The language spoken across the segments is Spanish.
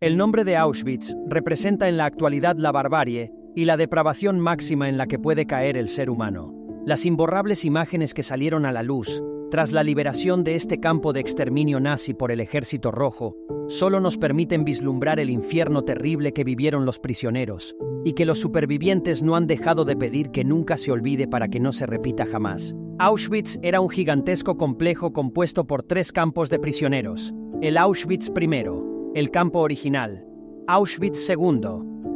El nombre de Auschwitz representa en la actualidad la barbarie y la depravación máxima en la que puede caer el ser humano. Las imborrables imágenes que salieron a la luz tras la liberación de este campo de exterminio nazi por el Ejército Rojo solo nos permiten vislumbrar el infierno terrible que vivieron los prisioneros y que los supervivientes no han dejado de pedir que nunca se olvide para que no se repita jamás. Auschwitz era un gigantesco complejo compuesto por 3 campos de prisioneros: el Auschwitz I, el campo original; Auschwitz II,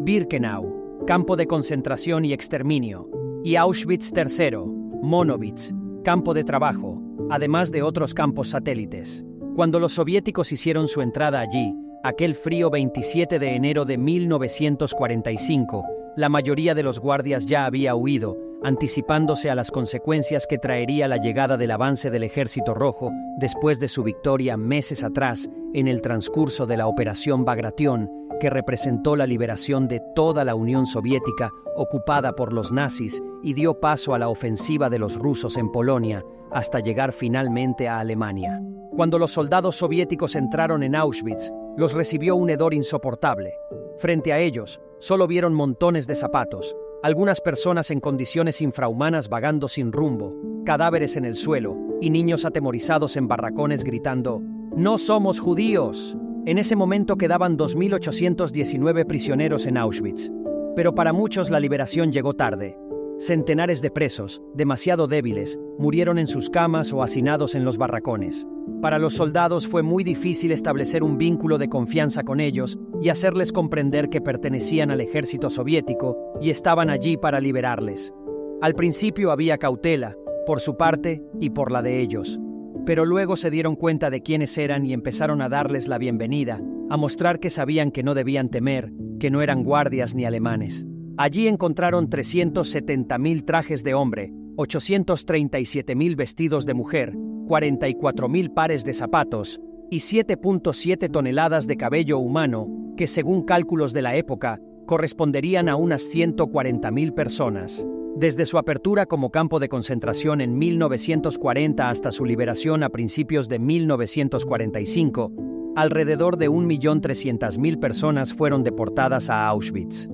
Birkenau, campo de concentración y exterminio; y Auschwitz III, Monowitz, campo de trabajo, además de otros campos satélites. Cuando los soviéticos hicieron su entrada allí, aquel frío 27 de enero de 1945, la mayoría de los guardias ya había huido, anticipándose a las consecuencias que traería la llegada del avance del Ejército Rojo después de su victoria meses atrás en el transcurso de la Operación Bagration, que representó la liberación de toda la Unión Soviética ocupada por los nazis y dio paso a la ofensiva de los rusos en Polonia, hasta llegar finalmente a Alemania. Cuando los soldados soviéticos entraron en Auschwitz, los recibió un hedor insoportable. Frente a ellos, solo vieron montones de zapatos, algunas personas en condiciones infrahumanas vagando sin rumbo, cadáveres en el suelo y niños atemorizados en barracones gritando: ¡No somos judíos! En ese momento quedaban 2.819 prisioneros en Auschwitz. Pero para muchos la liberación llegó tarde. Centenares de presos, demasiado débiles, murieron en sus camas o hacinados en los barracones. Para los soldados fue muy difícil establecer un vínculo de confianza con ellos y hacerles comprender que pertenecían al ejército soviético y estaban allí para liberarles. Al principio había cautela, por su parte y por la de ellos. Pero luego se dieron cuenta de quiénes eran y empezaron a darles la bienvenida, a mostrar que sabían que no debían temer, que no eran guardias ni alemanes. Allí encontraron 370.000 trajes de hombre, 837.000 vestidos de mujer, 44.000 pares de zapatos y 7.7 toneladas de cabello humano, que según cálculos de la época, corresponderían a unas 140.000 personas. Desde su apertura como campo de concentración en 1940 hasta su liberación a principios de 1945, alrededor de 1.300.000 personas fueron deportadas a Auschwitz.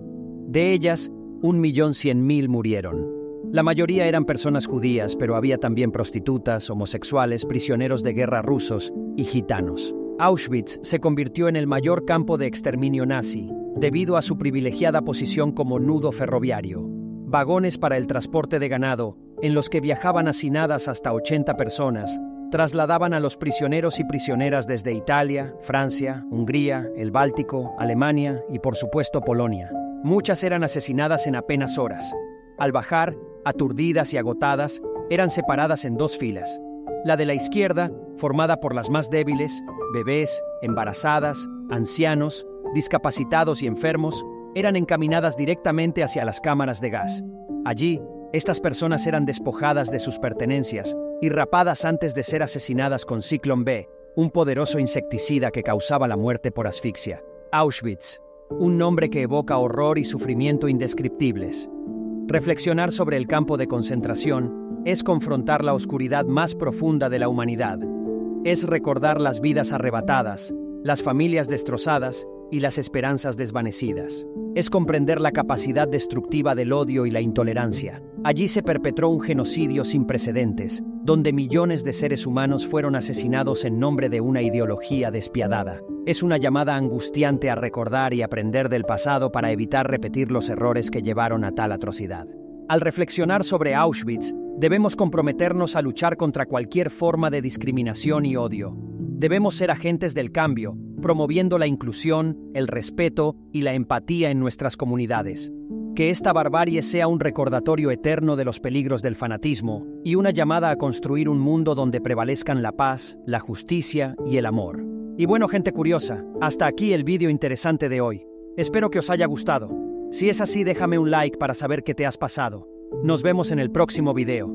De ellas, 1.100.000 murieron. La mayoría eran personas judías, pero había también prostitutas, homosexuales, prisioneros de guerra rusos y gitanos. Auschwitz se convirtió en el mayor campo de exterminio nazi, debido a su privilegiada posición como nudo ferroviario. Vagones para el transporte de ganado, en los que viajaban hacinadas hasta 80 personas, trasladaban a los prisioneros y prisioneras desde Italia, Francia, Hungría, el Báltico, Alemania y por supuesto Polonia. Muchas eran asesinadas en apenas horas. Al bajar, aturdidas y agotadas, eran separadas en 2 filas. La de la izquierda, formada por las más débiles, bebés, embarazadas, ancianos, discapacitados y enfermos, eran encaminadas directamente hacia las cámaras de gas. Allí, estas personas eran despojadas de sus pertenencias y rapadas antes de ser asesinadas con Zyklon B, un poderoso insecticida que causaba la muerte por asfixia. Auschwitz, un nombre que evoca horror y sufrimiento indescriptibles. Reflexionar sobre el campo de concentración es confrontar la oscuridad más profunda de la humanidad. Es recordar las vidas arrebatadas, las familias destrozadas y las esperanzas desvanecidas. Es comprender la capacidad destructiva del odio y la intolerancia. Allí se perpetró un genocidio sin precedentes, donde millones de seres humanos fueron asesinados en nombre de una ideología despiadada. Es una llamada angustiante a recordar y aprender del pasado para evitar repetir los errores que llevaron a tal atrocidad. Al reflexionar sobre Auschwitz, debemos comprometernos a luchar contra cualquier forma de discriminación y odio. Debemos ser agentes del cambio, promoviendo la inclusión, el respeto y la empatía en nuestras comunidades. Que esta barbarie sea un recordatorio eterno de los peligros del fanatismo y una llamada a construir un mundo donde prevalezcan la paz, la justicia y el amor. Y bueno, gente curiosa, hasta aquí el vídeo interesante de hoy. Espero que os haya gustado. Si es así, déjame un like para saber qué te has pasado. Nos vemos en el próximo video.